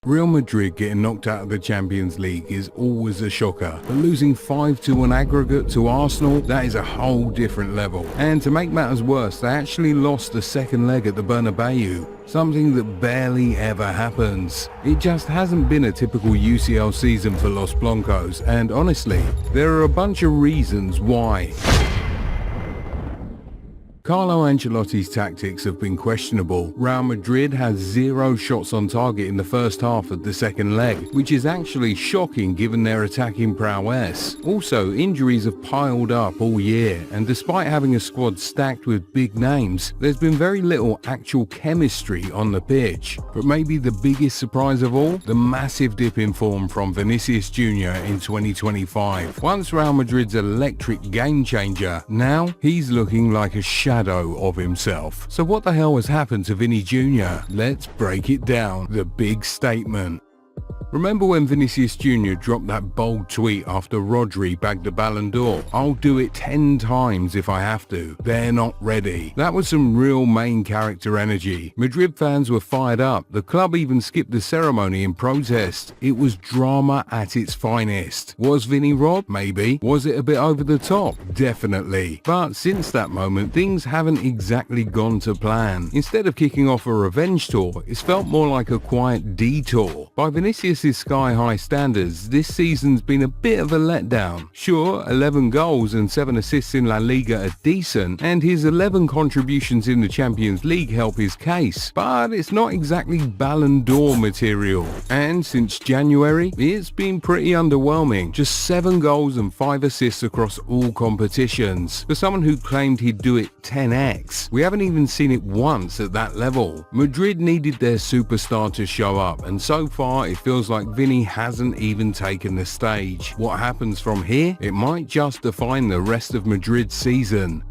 Real Madrid getting knocked out of the Champions League is always a shocker, but losing 5-2 on aggregate to Arsenal, that is a whole different level. And to make matters worse, they actually lost the second leg at the Bernabeu, something that barely ever happens. It just hasn't been a typical UCL season for Los Blancos, and honestly, there are a bunch of reasons why. Carlo Ancelotti's tactics have been questionable. Real Madrid has 0 shots on target in the first half of the second leg, which is actually shocking given their attacking prowess. Also, injuries have piled up all year, and despite having a squad stacked with big names, there's been very little actual chemistry on the pitch. But maybe the biggest surprise of all, the massive dip in form from Vinicius Junior in 2025. Once Real Madrid's electric game changer, now he's looking like a shadow of himself. So what the hell has happened to Vinny Jr.? Let's break it down. The big statement. Remember when Vinicius Jr. dropped that bold tweet after Rodri bagged the Ballon d'Or? "I'll do it 10 times if I have to. They're not ready." That was some real main character energy. Madrid fans were fired up. The club even skipped the ceremony in protest. It was drama at its finest. Was Vinny robbed? Maybe. Was it a bit over the top? Definitely. But since that moment, things haven't exactly gone to plan. Instead of kicking off a revenge tour, it's felt more like a quiet detour. By Vinicius' sky-high standards, this season's been a bit of a letdown. Sure, 11 goals and 7 assists in La Liga are decent, and his 11 contributions in the Champions League help his case, but it's not exactly Ballon d'Or material. And since January, it's been pretty underwhelming. Just 7 goals and 5 assists across all competitions. For someone who claimed he'd do it 10x, we haven't even seen it once at that level. Madrid needed their superstar to show up, and so far it feels like Vinny hasn't even taken the stage. What happens from here? It might just define the rest of Madrid's season.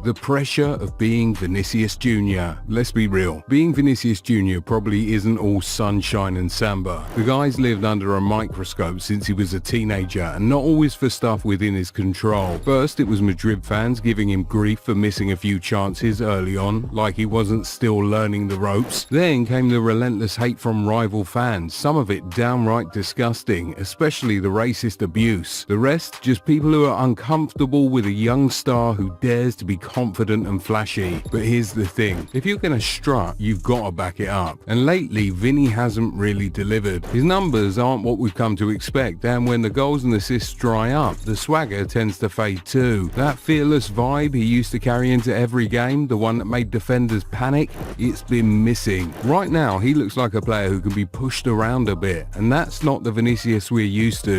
The pressure of being Vinicius Jr. Let's be real, being Vinicius Jr. probably isn't all sunshine and samba. The guy's lived under a microscope since he was a teenager, and not always for stuff within his control. First, it was Madrid fans giving him grief for missing a few chances early on, like he wasn't still learning the ropes. Then came the relentless hate from rival fans, some of it downright disgusting, especially the racist abuse. The rest, just people who are uncomfortable with a young star who dares to be confident and flashy. But here's the thing, if you're gonna strut, you've got to back it up. And lately, Vinny hasn't really delivered. His numbers aren't what we've come to expect, and when the goals and assists dry up, the swagger tends to fade too. That fearless vibe he used to carry into every game, the one that made defenders panic, it's been missing. Right now, he looks like a player who can be pushed around a bit, and that's not the Vinicius we're used to.